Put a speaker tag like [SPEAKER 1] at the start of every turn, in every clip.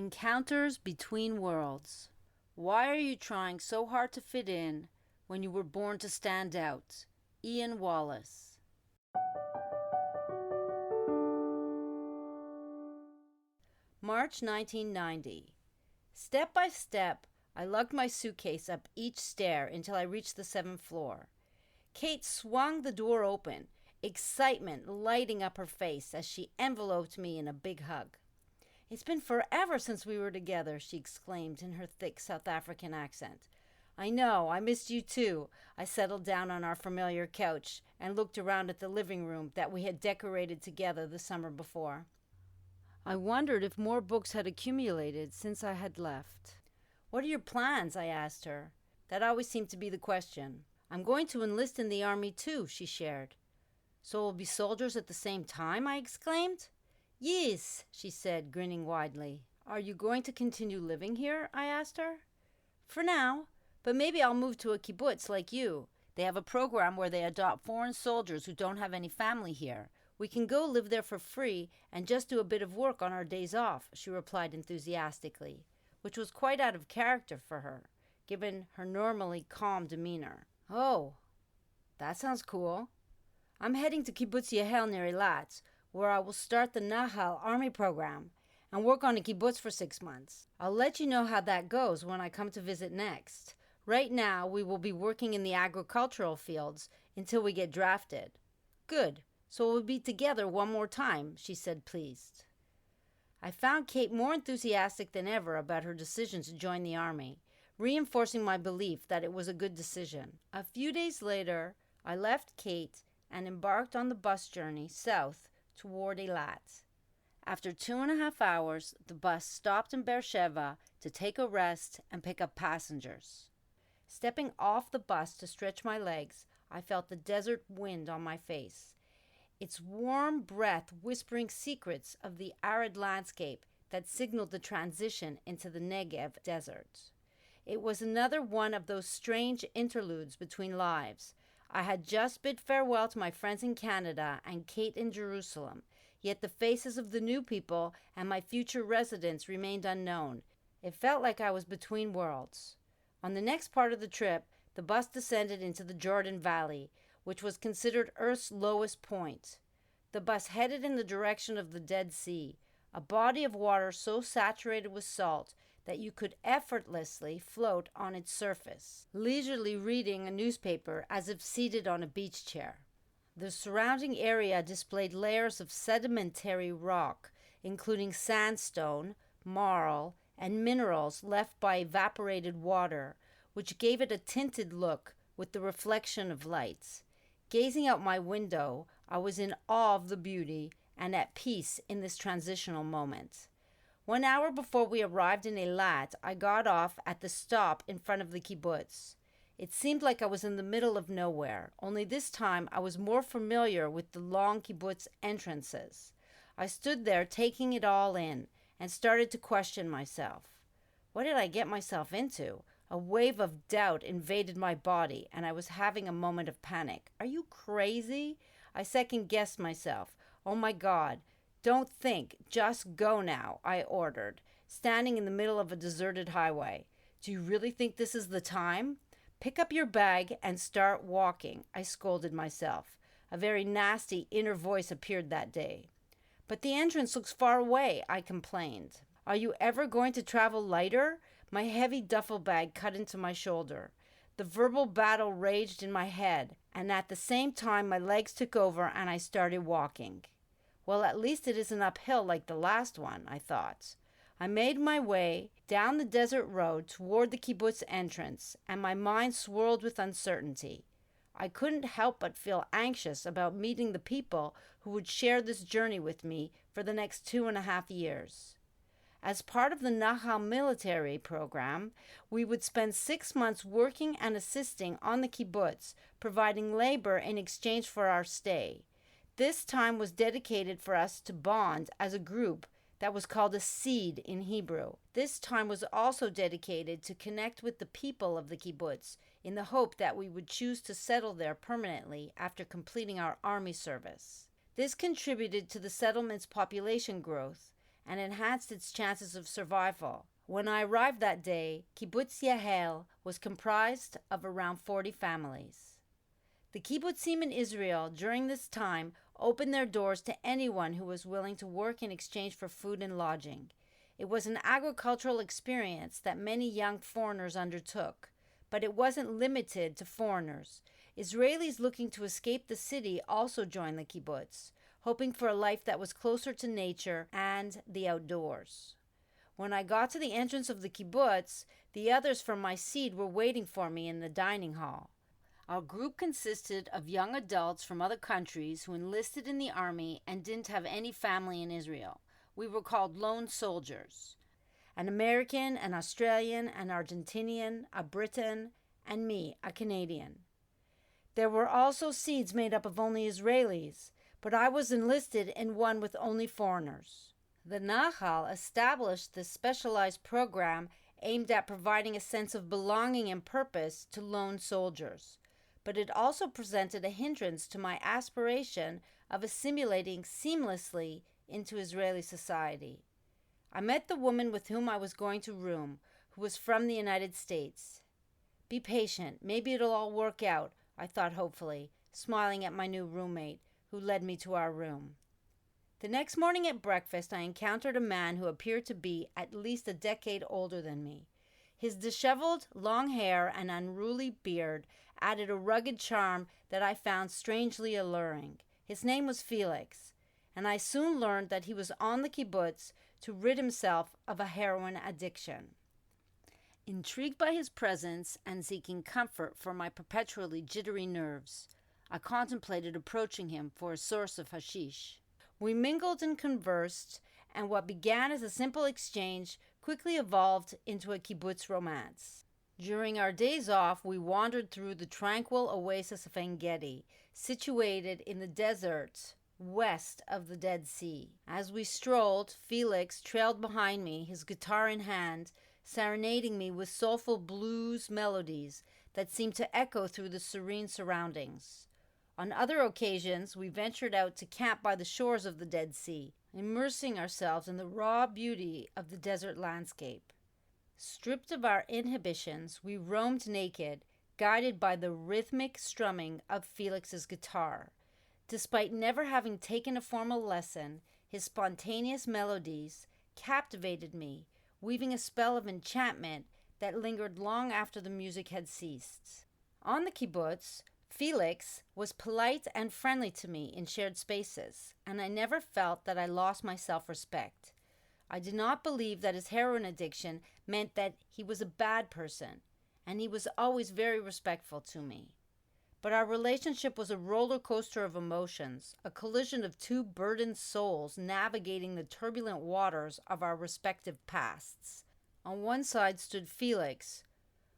[SPEAKER 1] Encounters between worlds. Why are you trying so hard to fit in when you were born to stand out? Ian Wallace. March 1990. Step by step, I lugged my suitcase up each stair until I reached the 7th floor. Kate swung the door open, excitement lighting up her face as she enveloped me in a big hug. "It's been forever since we were together," she exclaimed in her thick South African accent. "I know, I missed you too." I settled down on our familiar couch and looked around at the living room that we had decorated together the summer before. I wondered if more books had accumulated since I had left. "What are your plans?" I asked her. That always seemed to be the question. "I'm going to enlist in the army too," she shared. "So we'll be soldiers at the same time?" I exclaimed. "Yes," she said, grinning widely. "Are you going to continue living here?" I asked her. "For now, but maybe I'll move to a kibbutz like you. They have a program where they adopt foreign soldiers who don't have any family here. We can go live there for free and just do a bit of work on our days off," she replied enthusiastically, which was quite out of character for her, given her normally calm demeanor. "Oh, that sounds cool. I'm heading to kibbutz Yehel near Eilat, where I will start the Nahal Army program and work on a kibbutz for 6 months. I'll let you know how that goes when I come to visit next. Right now, we will be working in the agricultural fields until we get drafted." "Good, so we'll be together one more time," she said, pleased. I found Kate more enthusiastic than ever about her decision to join the army, reinforcing my belief that it was a good decision. A few days later, I left Kate and embarked on the bus journey south toward Eilat. After 2.5 hours, the bus stopped in Beersheba to take a rest and pick up passengers. Stepping off the bus to stretch my legs, I felt the desert wind on my face, its warm breath whispering secrets of the arid landscape that signaled the transition into the Negev desert. It was another one of those strange interludes between lives. I had just bid farewell to my friends in Canada and Kate in Jerusalem, yet the faces of the new people and my future residents remained unknown. It felt like I was between worlds. On the next part of the trip, the bus descended into the Jordan Valley, which was considered Earth's lowest point. The bus headed in the direction of the Dead Sea, a body of water so saturated with salt that you could effortlessly float on its surface, leisurely reading a newspaper as if seated on a beach chair. The surrounding area displayed layers of sedimentary rock, including sandstone, marl, and minerals left by evaporated water, which gave it a tinted look with the reflection of lights. Gazing out my window, I was in awe of the beauty and at peace in this transitional moment. 1 hour before we arrived in Eilat, I got off at the stop in front of the kibbutz. It seemed like I was in the middle of nowhere, only this time I was more familiar with the long kibbutz entrances. I stood there taking it all in and started to question myself. What did I get myself into? A wave of doubt invaded my body, and I was having a moment of panic. "Are you crazy?" I second-guessed myself. "Oh my God, don't think, just go now," I ordered, standing in the middle of a deserted highway. "Do you really think this is the time? Pick up your bag and start walking," I scolded myself. A very nasty inner voice appeared that day. "But the entrance looks far away," I complained. "Are you ever going to travel lighter?" My heavy duffel bag cut into my shoulder. The verbal battle raged in my head, and at the same time my legs took over and I started walking. Well, at least it isn't uphill like the last one, I thought. I made my way down the desert road toward the kibbutz entrance, and my mind swirled with uncertainty. I couldn't help but feel anxious about meeting the people who would share this journey with me for the next 2.5 years. As part of the Nahal military program, we would spend 6 months working and assisting on the kibbutz, providing labor in exchange for our stay. This time was dedicated for us to bond as a group that was called a seed in Hebrew. This time was also dedicated to connect with the people of the kibbutz in the hope that we would choose to settle there permanently after completing our army service. This contributed to the settlement's population growth and enhanced its chances of survival. When I arrived that day, kibbutz Yahel was comprised of around 40 families. The kibbutzim in Israel during this time opened their doors to anyone who was willing to work in exchange for food and lodging. It was an agricultural experience that many young foreigners undertook, but it wasn't limited to foreigners. Israelis looking to escape the city also joined the kibbutz, hoping for a life that was closer to nature and the outdoors. When I got to the entrance of the kibbutz, the others from my seed were waiting for me in the dining hall. Our group consisted of young adults from other countries who enlisted in the army and didn't have any family in Israel. We were called lone soldiers. An American, an Australian, an Argentinian, a Briton, and me, a Canadian. There were also seeds made up of only Israelis, but I was enlisted in one with only foreigners. The Nahal established this specialized program aimed at providing a sense of belonging and purpose to lone soldiers, but it also presented a hindrance to my aspiration of assimilating seamlessly into Israeli society. I met the woman with whom I was going to room, who was from the United States. Be patient, maybe it'll all work out, I thought hopefully, smiling at my new roommate, who led me to our room. The next morning at breakfast, I encountered a man who appeared to be at least a decade older than me. His disheveled, long hair and unruly beard added a rugged charm that I found strangely alluring. His name was Felix, and I soon learned that he was on the kibbutz to rid himself of a heroin addiction. Intrigued by his presence and seeking comfort for my perpetually jittery nerves, I contemplated approaching him for a source of hashish. We mingled and conversed, and what began as a simple exchange quickly evolved into a kibbutz romance. During our days off, we wandered through the tranquil oasis of En-Gedi, situated in the desert west of the Dead Sea. As we strolled, Felix trailed behind me, his guitar in hand, serenading me with soulful blues melodies that seemed to echo through the serene surroundings. On other occasions, we ventured out to camp by the shores of the Dead Sea, immersing ourselves in the raw beauty of the desert landscape. Stripped of our inhibitions, we roamed naked, guided by the rhythmic strumming of Felix's guitar. Despite never having taken a formal lesson, his spontaneous melodies captivated me, weaving a spell of enchantment that lingered long after the music had ceased. On the kibbutz, Felix was polite and friendly to me in shared spaces, and I never felt that I lost my self-respect. I did not believe that his heroin addiction meant that he was a bad person, and he was always very respectful to me. But our relationship was a roller coaster of emotions, a collision of two burdened souls navigating the turbulent waters of our respective pasts. On one side stood Felix,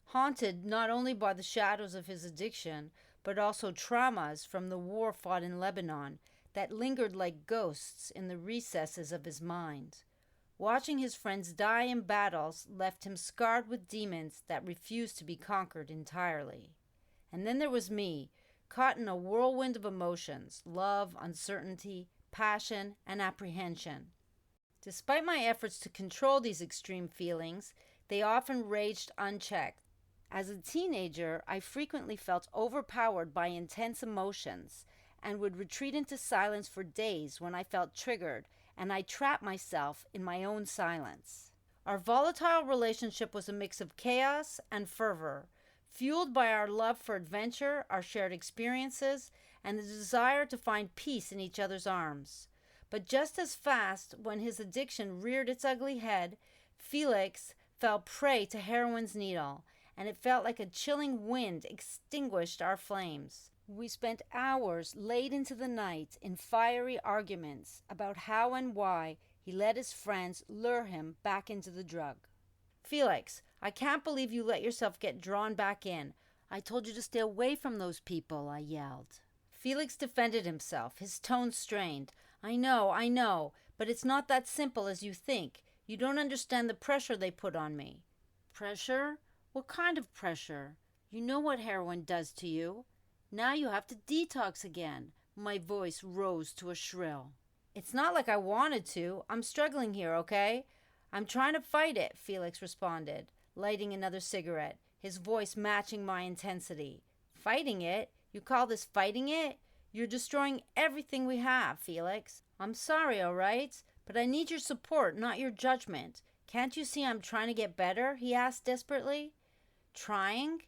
[SPEAKER 1] haunted not only by the shadows of his addiction, but also traumas from the war fought in Lebanon that lingered like ghosts in the recesses of his mind. Watching his friends die in battles left him scarred with demons that refused to be conquered entirely. And then there was me, caught in a whirlwind of emotions, love, uncertainty, passion, and apprehension. Despite my efforts to control these extreme feelings, they often raged unchecked. As a teenager, I frequently felt overpowered by intense emotions and would retreat into silence for days when I felt triggered, and I trapped myself in my own silence. Our volatile relationship was a mix of chaos and fervor, fueled by our love for adventure, our shared experiences, and the desire to find peace in each other's arms. But just as fast, when his addiction reared its ugly head, Felix fell prey to heroin's needle, and it felt like a chilling wind extinguished our flames. We spent hours late into the night in fiery arguments about how and why he let his friends lure him back into the drug. Felix, I can't believe you let yourself get drawn back in. I told you to stay away from those people, I yelled. Felix defended himself, his tone strained. I know, but it's not that simple as you think. You don't understand the pressure they put on me. Pressure? What kind of pressure? You know what heroin does to you. Now you have to detox again. My voice rose to a shrill. It's not like I wanted to. I'm struggling here, okay? I'm trying to fight it, Felix responded, lighting another cigarette, his voice matching my intensity. Fighting it? You call this fighting it? You're destroying everything we have, Felix. I'm sorry, all right? But I need your support, not your judgment. Can't you see I'm trying to get better? He asked desperately. Trying?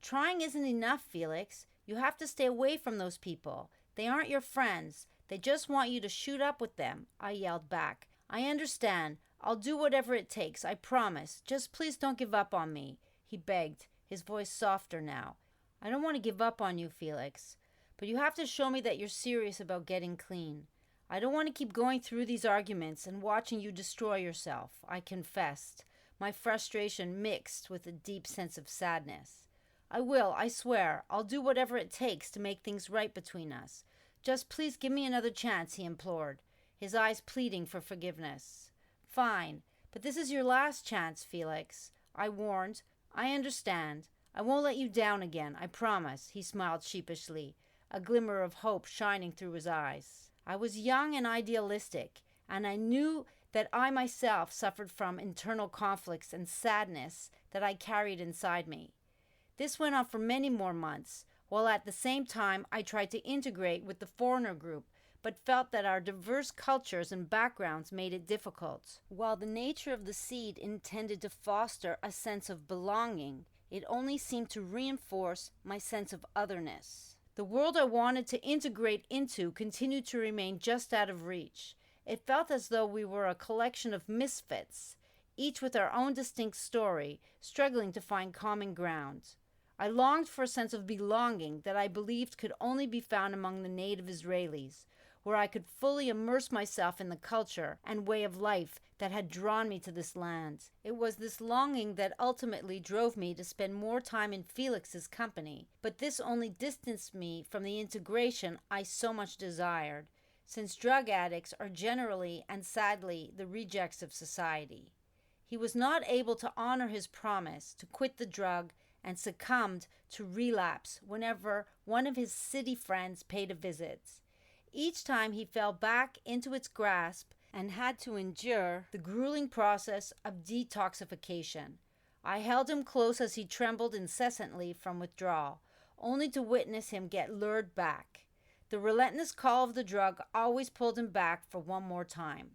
[SPEAKER 1] Trying isn't enough, Felix. You have to stay away from those people. They aren't your friends. They just want you to shoot up with them, I yelled back. I understand. I'll do whatever it takes, I promise. Just please don't give up on me, he begged, his voice softer now. I don't want to give up on you, Felix, but you have to show me that you're serious about getting clean. I don't want to keep going through these arguments and watching you destroy yourself, I confessed, my frustration mixed with a deep sense of sadness. I will, I swear. I'll do whatever it takes to make things right between us. Just please give me another chance, he implored, his eyes pleading for forgiveness. Fine, but this is your last chance, Felix, I warned. I understand. I won't let you down again, I promise, he smiled sheepishly, a glimmer of hope shining through his eyes. I was young and idealistic, and I knew that I myself suffered from internal conflicts and sadness that I carried inside me. This went on for many more months, while at the same time I tried to integrate with the foreigner group, but felt that our diverse cultures and backgrounds made it difficult. While the nature of the seed intended to foster a sense of belonging, it only seemed to reinforce my sense of otherness. The world I wanted to integrate into continued to remain just out of reach. It felt as though we were a collection of misfits, each with our own distinct story, struggling to find common ground. I longed for a sense of belonging that I believed could only be found among the native Israelis, where I could fully immerse myself in the culture and way of life that had drawn me to this land. It was this longing that ultimately drove me to spend more time in Felix's company, but this only distanced me from the integration I so much desired, since drug addicts are generally and sadly the rejects of society. He was not able to honor his promise to quit the drug and succumbed to relapse whenever one of his city friends paid a visit. Each time he fell back into its grasp and had to endure the grueling process of detoxification. I held him close as he trembled incessantly from withdrawal, only to witness him get lured back. The relentless call of the drug always pulled him back for one more time.